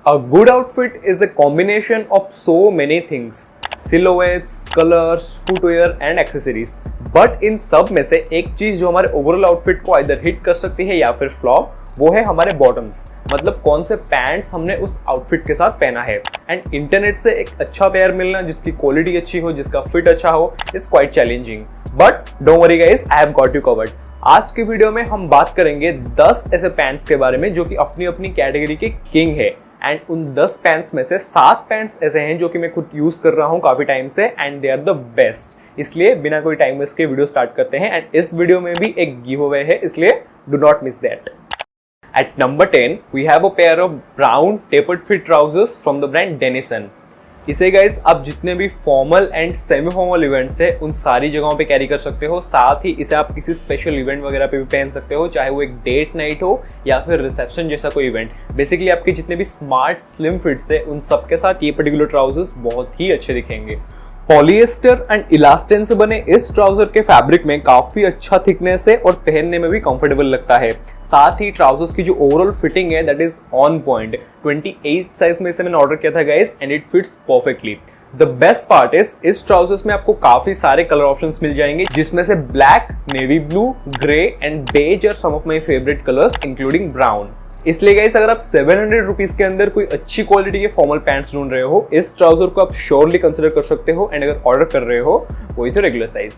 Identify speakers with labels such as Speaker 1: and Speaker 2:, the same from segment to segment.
Speaker 1: A good outfit is a combination of so many things, silhouettes, colors, footwear and accessories. But in सब में से एक चीज जो हमारे ओवरऑल आउटफिट को आइदर हिट कर सकती है या फिर फ्लॉप, वो है हमारे बॉटम्स। मतलब कौन से पैंट्स हमने उस आउटफिट के साथ पहना है। एंड इंटरनेट से एक अच्छा पेयर मिलना जिसकी क्वालिटी अच्छी हो, जिसका फिट अच्छा हो, is quite challenging. But don't worry guys, I have got you covered. आज की वीडियो में हम बात करेंगे 10 ऐसे पैंट्स के बारे में जो कि अपनी अपनी कैटेगरी के किंग है। एंड उन 10 पैंट्स में से 7 पैंट्स ऐसे हैं जो कि मैं खुद यूज कर रहा हूं काफी टाइम से, and they are the best. इसलिए बिना कोई टाइम वेस्ट के वीडियो स्टार्ट करते हैं। एंड इस वीडियो में भी एक गिव अवे है, इसलिए do not miss that. At number 10, we have a pair of brown tapered fit trousers from the brand Denizen. इसे गाइस आप जितने भी formal and semi formal events है उन सारी जगहों पे कैरी कर सकते हो। साथ ही इसे आप किसी स्पेशल इवेंट वगैरह पे भी पहन सकते हो, चाहे वो एक डेट नाइट हो या फिर रिसेप्शन जैसा कोई इवेंट। बेसिकली आपके जितने भी स्मार्ट स्लिम फिट्स है उन सब के साथ ये पर्टिकुलर ट्राउजर्स बहुत ही अच्छे दिखेंगे। पॉलिएस्टर एंड इलास्टिन से बने इस ट्राउजर के फैब्रिक में काफी अच्छा थिकनेस है और पहनने में भी कंफर्टेबल लगता है। साथ ही ट्राउजर्स की जो ओवरऑल फिटिंग है that is on point. 28 size में इसे मैंने ऑर्डर किया था guys, and it fits perfectly. The best part is इस ट्राउजर्स में आपको काफी सारे कलर ऑप्शंस मिल जाएंगे, जिसमें से black, navy blue, grey and beige are some of my favourite colours including brown. इसलिए गाइस अगर आप 700 रुपीज के अंदर कोई अच्छी क्वालिटी के फॉर्मल पैंट्स ढूंढ रहे हो, इस ट्राउजर को आप श्योरली कंसिडर कर सकते हो। एंड अगर ऑर्डर कर रहे हो वो इसे regular size.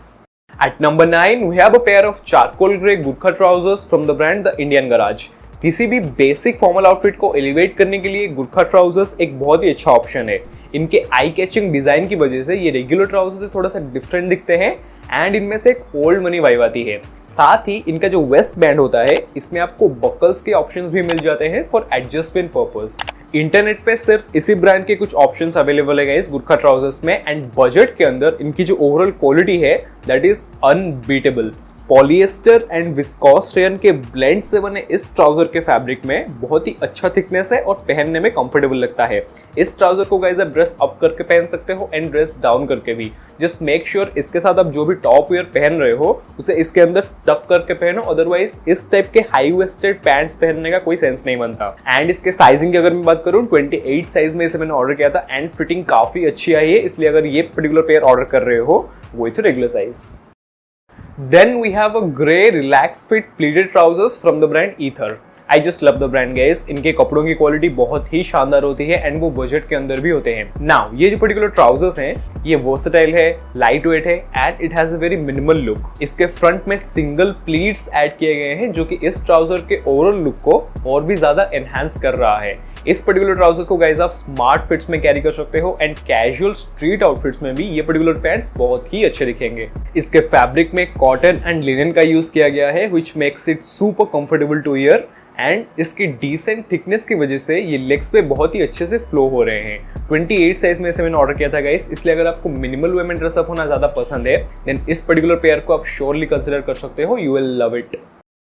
Speaker 1: At number 9 we have a pair of charcoal grey Gurkha trousers from the brand the Indian Garage. किसी भी बेसिक फॉर्मल आउटफिट को एलिवेट करने के लिए गुरखा ट्राउजर्स एक बहुत ही अच्छा ऑप्शन है। इनके आई कैचिंग डिजाइन की वजह से ये रेगुलर ट्राउजर से थोड़ा सा डिफरेंट दिखते हैं एंड इनमें से एक ओल्ड मनी वाइब आती है। साथ ही इनका जो वेस्ट बैंड होता है इसमें आपको बकल्स के ऑप्शंस भी मिल जाते हैं फॉर एडजस्टमेंट पर्पस। इंटरनेट पे सिर्फ इसी ब्रांड के कुछ ऑप्शंस अवेलेबल है इस गुरखा ट्राउजर्स में, एंड बजट के अंदर इनकी जो ओवरऑल क्वालिटी है that is unbeatable. Polyester and viscose rayon के ब्लेंड से बने इस ट्राउजर के फैब्रिक में बहुत ही अच्छा थिकनेस है और पहनने में कंफर्टेबल लगता है। इस ट्राउजर को गाइस आप ड्रेस अप करके पहन सकते हो एंड ड्रेस डाउन करके भी। जस्ट मेक श्योर इसके साथ आप जो भी टॉप वेयर पहन रहे हो उसे इसके अंदर टक करके पहनो, अदरवाइज इस टाइप के हाई वेस्टेड पैंट्स पहनने का कोई सेंस नहीं बनता। एंड इसके साइजिंग की अगर मैं बात करूँ, 28 साइज में इसे मैंने ऑर्डर किया था एंड फिटिंग काफी अच्छी आई है। इसलिए अगर ये पर्टिकुलर पेयर ऑर्डर कर रहे हो वो इथे regular size. Then we have a grey relaxed fit pleated trousers from the brand Ether. I just love the brand guys. इनके कपड़ों की क्वालिटी बहुत ही शानदार होती है एंड वो बजट के अंदर भी होते हैं। नाउ ये जो पर्टिकुलर ट्राउजर्स हैं ये वर्सेटाइल है, लाइट वेट है and it has a very minimal look. इसके फ्रंट में सिंगल प्लीट्स ऐड किए गए हैं जो कि इस ट्राउजर के ओवरऑल लुक को और भी ज्यादा एनहांस कर रहा है। इस पर्टिकुलर ट्राउजर को गाइस आप स्मार्ट फिट्स में कैरी कर सकते हो एंड कैजुअल स्ट्रीट आउटफिट्स में भी ये पर्टिकुलर पैंट्स बहुत ही अच्छे दिखेंगे। इसके फैब्रिक में कॉटन एंड लिनन का यूज किया गया है which makes it super comfortable to wear, and इसकी डिसेंट थिकनेस की वजह से ये लेग्स पे बहुत ही अच्छे से फ्लो हो रहे हैं। 28 साइज में इसे मैंने ऑर्डर किया था गाइस, इसलिए अगर आपको मिनिमल वे में ड्रेसअप होना ज्यादा पसंद है देन इस पर्टिकुलर पेयर को आप श्योरली कंसिडर कर सकते हो। You will love it.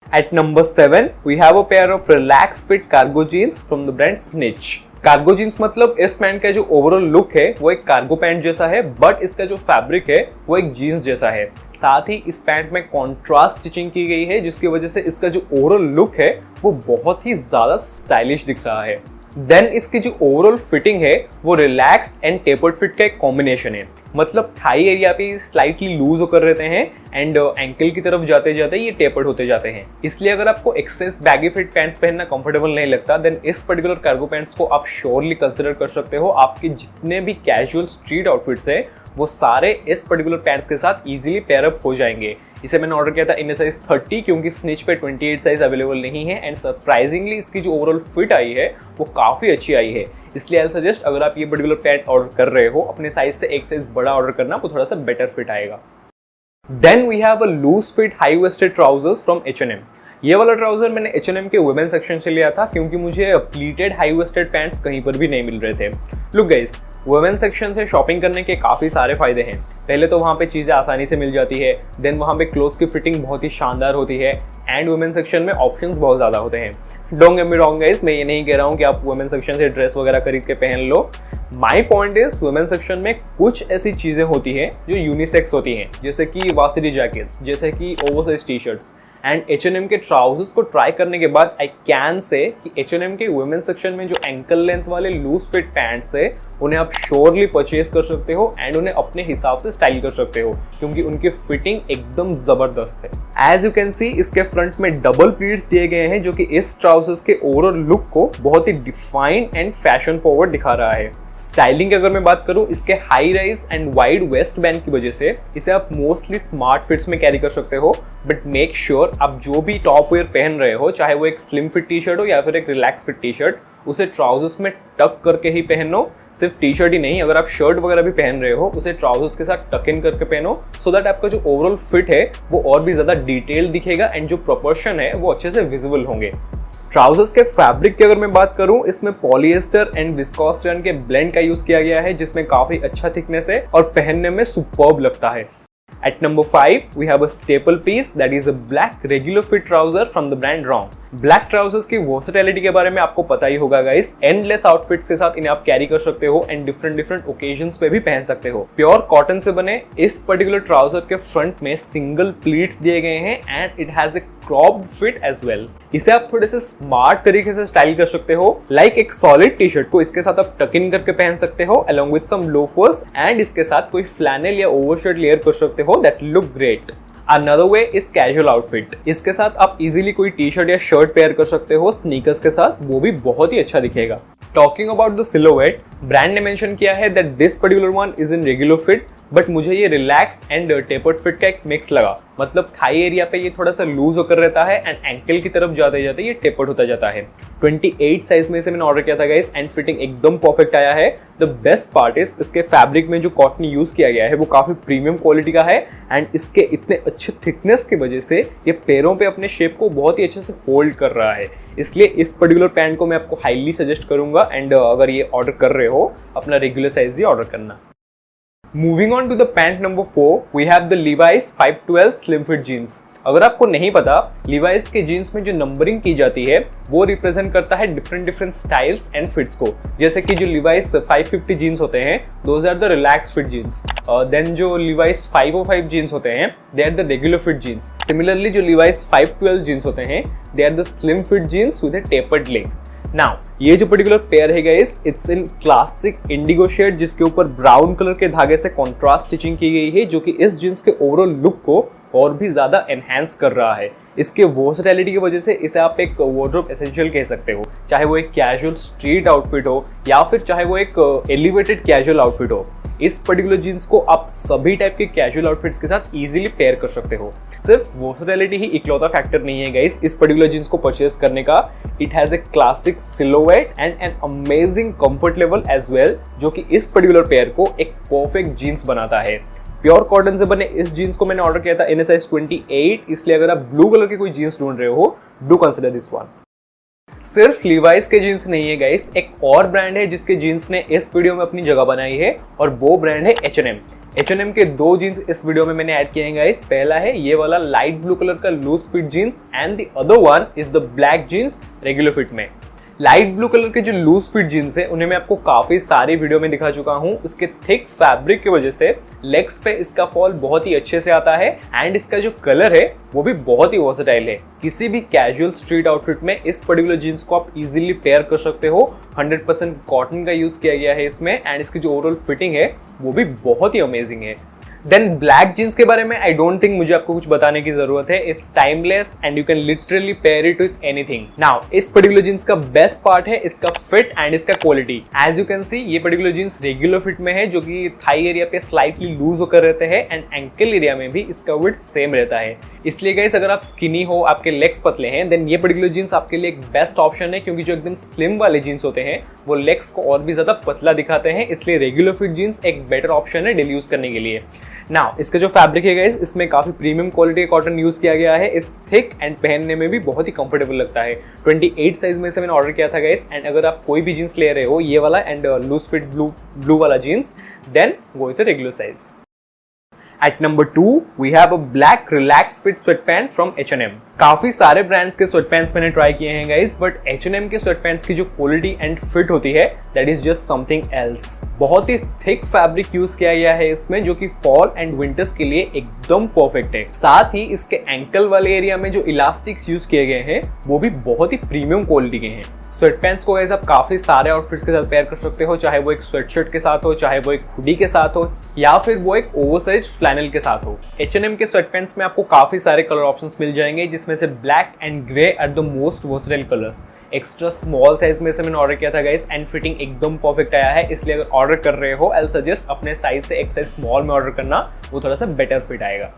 Speaker 1: At number 7, we have a pair of relaxed fit cargo jeans from the brand Snitch. Cargo jeans मतलब इस पैंट का जो ओवरऑल लुक है वो एक कार्गो पैंट जैसा है, बट इसका जो फैब्रिक है वो एक जीन्स जैसा है। साथ ही इस पैंट में कॉन्ट्रास्ट स्टिचिंग की गई है जिसकी वजह से इसका जो ओवरऑल लुक है वो बहुत ही ज्यादा स्टाइलिश दिख रहा है। देन इसकी जो ओवरऑल फिटिंग है वो रिलैक्स एंड टेपर्ड फिट का एक कॉम्बिनेशन है। मतलब थाई एरिया पे स्लाइटली लूज होकर रहते हैं एंड एंकल की तरफ जाते जाते ये टेपर्ड होते जाते हैं। इसलिए अगर आपको एक्सेस बैगी फिट पैंट्स पहनना कंफर्टेबल नहीं लगता देन इस पर्टिकुलर कार्गो पैंट्स को आप श्योरली कंसिडर कर सकते हो। आपके जितने भी कैजुअल स्ट्रीट आउटफिट्स है वो सारे इस पर्टिकुलर पैंट्स के साथ इजीली पेयर अप हो जाएंगे। इसे मैंने ऑर्डर किया था इन साइज 30 क्योंकि स्निच पे 28 साइज अवेलेबल नहीं है एंड सरप्राइजिंगली इसकी जो ओवरऑल फिट आई है वो काफी अच्छी आई है। इसलिए आई सजेस्ट अगर आप ये पर्टिकुलर पैंट ऑर्डर कर रहे हो अपने साइज से एक साइज बड़ा ऑर्डर करना, वो थोड़ा सा बेटर फिट आएगा। Then we have a loose fit high waisted trousers from H&M। ये वाला ट्राउजर मैंने H&M के वुमेन सेक्शन से लिया था क्योंकि मुझे प्लीटेड हाई वेस्टेड पैंट्स कहीं पर भी नहीं मिल रहे थे। लुक गाइस, वुमेन सेक्शन से शॉपिंग करने के काफ़ी सारे फायदे हैं। पहले तो वहाँ पे चीज़ें आसानी से मिल जाती है, देन वहाँ पे क्लोथ्स की फिटिंग बहुत ही शानदार होती है एंड वुमेन सेक्शन में ऑप्शंस बहुत ज़्यादा होते हैं। Don't get me wrong guys, मैं ये नहीं कह रहा हूँ कि आप वुमेन सेक्शन से ड्रेस वगैरह खरीद के पहन लो। My point is women section में कुछ ऐसी चीज़ें होती हैं जो यूनिसेक्स होती हैं, जैसे कि वार्सिटी जैकेट्स, जैसे कि oversize T shirts and H&M के ट्राउजर्स को ट्राई करने के बाद आई कैन से कि H&M के वुमेन सेक्शन में जो एंकल लेंथ वाले लूज फिट पैंट्स है उन्हें आप श्योरली परचेज कर सकते हो एंड उन्हें अपने हिसाब से स्टाइल कर सकते हो क्योंकि उनकी फिटिंग एकदम जबरदस्त है। एज यू कैन सी इसके फ्रंट में डबल प्लीट्स दिए गए हैं जो कि इस ट्राउजर्स के ओवरऑल लुक को बहुत ही डिफाइंड एंड फैशन फॉरवर्ड दिखा रहा है। स्टाइलिंग की अगर मैं बात करूं, इसके high rise and wide waste band की वजह से इसे आप मोस्टली स्मार्ट फिट्स में कैरी कर सकते हो, बट मेक श्योर आप जो भी टॉप वेयर पहन रहे हो, चाहे वो एक स्लिम फिट टी शर्ट हो या फिर एक रिलैक्स फिट टी शर्ट, उसे ट्राउजर्स में टक करके ही पहनो। सिर्फ टी शर्ट ही नहीं, अगर आप शर्ट वगैरह भी पहन रहे हो उसे ट्राउजर्स के साथ टक इन करके पहनो सो दैट आपका जो ओवरऑल फिट है वो और भी ज्यादा डिटेल दिखेगा एंड जो प्रोपोर्शन है वो अच्छे से विजिबल होंगे। ट्राउजर्स के फैब्रिक की अगर मैं बात करूं, इसमें पॉलिएस्टर एंड विस्कोस रन के ब्लेंड का यूज किया गया है जिसमें काफी अच्छा थिकनेस है और पहनने में सुपर्ब लगता है। At number 5, we have a staple piece that is a black regular fit trouser from the brand Wrong. Black trousers की वर्सेटिलिटी के बारे में आपको पता ही होगा गाइस। एंडलेस आउटफिट्स के साथ इन्हें आप कैरी कर सकते हो एंड डिफरेंट ओकेजन्स पे भी पहन सकते हो। प्योर कॉटन से बने इस पर्टिकुलर ट्राउजर के फ्रंट में सिंगल प्लीट्स दिए गए हैं and it has a cropped fit as well. इसे आप थोड़े से स्मार्ट तरीके से स्टाइल कर सकते हो, लाइक एक सॉलिड टी शर्ट को इसके साथ आप टक इन करके पहन सकते हो along with some loafers and इसके साथ कोई फ्लैनेल या ओवरशर्ट लेयर कर सकते हो that look great. Another way is casual outfit. इसके साथ आप इजीली कोई टी शर्ट या शर्ट पेयर कर सकते हो स्नीकर्स के साथ, वो भी बहुत ही अच्छा दिखेगा। Talking about the silhouette, brand ने मेंशन किया है that this particular one is in regular fit, but मुझे ये रिलैक्स एंड टेपर्ड फिट का एक मिक्स लगा। मतलब थाई एरिया पे ये थोड़ा सा लूज होकर रहता है एंड एंकल की तरफ जाते जाते ये टेपर्ड होता जाता है। 28 साइज में इसे मैंने ऑर्डर किया था गाइस एंड फिटिंग एकदम परफेक्ट आया है। द बेस्ट पार्ट इज इसके फैब्रिक में जो कॉटन यूज किया गया है वो काफी प्रीमियम क्वालिटी का है एंड इसके इतने अच्छे थिकनेस की वजह से ये पैरों पे अपने शेप को बहुत ही अच्छे से होल्ड कर रहा है। इसलिए इस पर्टिकुलर पैंट को मैं आपको हाईली सजेस्ट करूंगा एंड अगर ये ऑर्डर कर रहे हो अपना रेगुलर साइज ही ऑर्डर करना। Moving on to the pant number 4, we have the Levi's 512 Slim Fit Jeans. अगर आपको नहीं पता, Levi's के जीन्स में जो नंबरिंग की जाती है वो रिप्रेजेंट करता है डिफरेंट स्टाइल्स एंड फिट्स को। जैसे कि जो Levi's 550 जीन्स होते हैं, those are the relax fit jeans. Then जो Levi's 505 जीन्स होते हैं, they are the regular fit jeans. Similarly जो Levi's 512 जीन्स होते हैं, they are the slim fit jeans with a tapered leg. Now ये जो पर्टिकुलर पेयर है guys, it's in classic indigo shade जिसके ऊपर ब्राउन कलर के धागे से कॉन्ट्रास्ट स्टिचिंग की गई है जो कि इस जींस के ओवरऑल लुक को और भी ज्यादा एनहांस कर रहा है। इसके वर्सेटिलिटी की वजह से इसे आप एक वार्डरोब एसेंशियल कह सकते हो, चाहे वो एक कैजुअल स्ट्रीट आउटफिट हो या फिर चाहे वो एक एलिवेटेड कैजुअल आउटफिट हो। इस पर्टिकुलर जीन्स को आप सभी टाइप के कैजुअल आउटफिट्स के साथ इजीली पेयर कर सकते हो। सिर्फ वर्सेटिलिटी ही इकलौता फैक्टर नहीं है गाइस इस पर्टिकुलर जीन्स को परचेज करने का। It has a classic silhouette and an amazing comfort level as well, जो कि इस पर्टिकुलर पेयर को एक परफेक्ट जीन्स बनाता है। प्योर कॉटन से बने इस जीन्स को मैंने ऑर्डर किया था इन साइज 28, इसलिए अगर आप ब्लू कलर की कोई जीन्स ढूंढ रहे हो, डू कंसिडर दिस वन। सिर्फ Levi's के जीन्स नहीं है गाइस, एक और ब्रांड है जिसके जीन्स ने इस वीडियो में अपनी जगह बनाई है और वो ब्रांड है H&M। H&M के दो जीन्स इस वीडियो में मैंने ऐड किए हैं गाइस। पहला है ये वाला लाइट ब्लू कलर का loose fit jeans and the other one is the black jeans regular fit में। लाइट ब्लू कलर के जो लूज फिट जीन्स है उन्हें मैं आपको काफी सारी वीडियो में दिखा चुका हूँ। इसके थिक फैब्रिक की वजह से लेग्स पे इसका फॉल बहुत ही अच्छे से आता है एंड इसका जो कलर है वो भी बहुत ही वर्सेटाइल है। किसी भी कैजुअल स्ट्रीट आउटफिट में इस पर्टिकुलर जीन्स को आप इजीली पेयर कर सकते हो। 100% कॉटन का यूज किया गया है इसमें एंड इसकी जो ओवरऑल फिटिंग है वो भी बहुत ही अमेजिंग है। देन ब्लैक जीन्स के बारे में आई डोंट थिंक मुझे आपको कुछ बताने की जरूरत है। It's timeless and you can literally pair it with anything. Now इस पर्टिकुलर जीन्स का बेस्ट पार्ट है इसका फिट एंड इसका quality. As you can see ये पर्टिकुलर जीन्स रेगुलर फिट में है जो कि थाई एरिया पे स्लाइटली लूज होकर रहते हैं एंड एंकल एरिया में भी इसका विड्थ सेम रहता है। इसलिए गाइस अगर आप स्किनी हो, आपके लेग्स पतले हैं, देन ये पर्टिकुलर जीन्स आपके लिए एक बेस्ट ऑप्शन है क्योंकि जो एकदम स्लिम वाले जीन्स होते हैं वो लेग्स को और भी ज्यादा पतला दिखाते हैं। इसलिए रेगुलर फिट जीन्स एक बेटर ऑप्शन है डेली यूज करने के लिए। नाउ इसका जो फैब्रिक है गाइस, इसमें काफी प्रीमियम क्वालिटी का कॉटन यूज किया गया है। इस थिक एंड पहनने में भी बहुत ही कंफर्टेबल लगता है। 28 साइज में से मैंने ऑर्डर किया था गाइस एंड अगर आप कोई भी जीन्स ले रहे हो ये वाला एंड लूज फिट ब्लू वाला jeans, then go with the regular size. At number 2, we have a black relaxed fit sweatpant from H&M. काफी सारे ब्रांड्स के स्वेटपैंट्स मैंने ट्राई किए हैं गाइस, बट H&M के स्वेटपैंट्स की जो क्वालिटी एंड फिट होती है that is just something else. बहुत ही थिक फैब्रिक यूज किया गया है इसमें, जो कि फॉल एंड विंटर्स के लिए एकदम परफेक्ट है। साथ ही इसके एंकल वाले एरिया में जो इलास्टिक्स यूज किए गए हैं वो भी बहुत ही प्रीमियम क्वालिटी के हैं। स्वेटपैंट्स को गाइस आप काफी सारे आउटफिट्स के साथ पेयर कर सकते हो, चाहे वो एक स्वेटशर्ट के साथ हो, चाहे वो एक हुडी के साथ हो, या फिर वो एक ओवरसाइज फ्लैनल के साथ हो। H&M के स्वेटपैंट्स में आपको काफी सारे कलर ऑप्शंस मिल जाएंगे, जिसमें से black and grey are the most versatile colours. Extra small size में से मैंने ऑर्डर किया था गाइस एंड फिटिंग एकदम परफेक्ट आया है, इसलिए अगर ऑर्डर कर रहे हो आई सजेस्ट अपने साइज से एक साइज स्मॉल में ऑर्डर करना, वो थोड़ा सा बेटर फिट आएगा।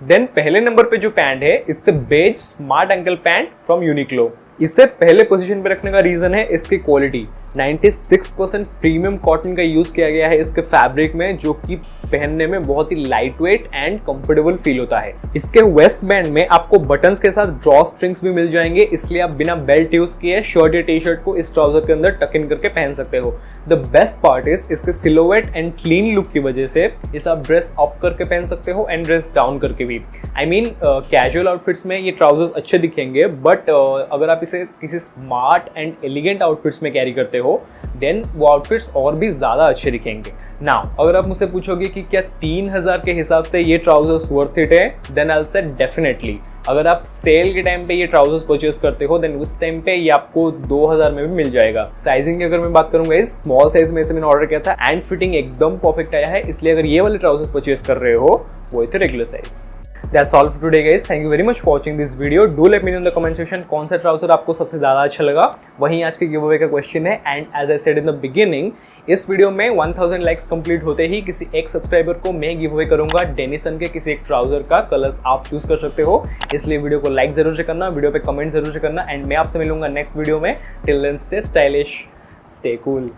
Speaker 1: देन पहले नंबर पे जो पैंट है it's a beige smart ankle pant from Uniqlo. इसे पहले पोजीशन पे रखने का रीजन है इसकी क्वालिटी। 96% प्रीमियम कॉटन का यूज किया गया है इसके फैब्रिक में, जो कि पहनने में बहुत ही light weight and comfortable feel होता है। इसके वेस्ट बैंड में आपको बटन्स के साथ ड्रॉ स्ट्रिंग्स भी मिल जाएंगे, इसलिए आप बिना बेल्ट यूज किए शर्ट या टी शर्ट को इस ट्राउजर के अंदर टक इन करके पहन सकते हो। द बेस्ट पार्ट इज इसके सिलोवेट एंड क्लीन लुक की वजह से इसे आप ड्रेस अप करके पहन सकते हो एंड ड्रेस डाउन करके भी। आई मीन कैजुअल आउटफिट्स में ये ट्राउजर्स अच्छे दिखेंगे, बट अगर आप इसे किसी स्मार्ट एंड एलिगेंट आउटफिट्स में कैरी करते हो देन वो आउटफिट्स और भी ज्यादा अच्छे दिखेंगे। नाउ अगर आप मुझसे पूछोगे कि क्या 3000 के हिसाब से ये ट्राउजर्स वर्थ इट है, then I will say definitely. अगर आप सेल के टाइम पे ये ट्राउजर्स परचेज करते हो देन उस टाइम पे ये आपको 2000 में भी मिल जाएगा। साइजिंग की अगर मैं बात करूंगा, इस स्मॉल साइज में से मैंने ऑर्डर किया था एंड फिटिंग एकदम परफेक्ट आया है, इसलिए अगर ये वाले ट्राउजर्स परचेज कर रहे हो वो थे regular size. That's all for today guys. Thank you very much for watching this video. Do let me know in the comment section कौन सा ट्राउजर आपको सबसे ज़्यादा अच्छा लगा। वहीं आज के गिव अवे का क्वेश्चन है, and as I said in the beginning, इस वीडियो में 1000 लाइक्स कंप्लीट होते ही किसी एक सब्सक्राइबर को मैं गिव अवे करूंगा डेनिसन के किसी एक ट्राउजर का। कलर आप चूज कर सकते हो, इसलिए वीडियो को लाइक जरूर से करना, वीडियो पे कमेंट जरूर से करना, एंड मैं आपसे मिलूंगा नेक्स्ट वीडियो में। Till then stay stylish, stay cool.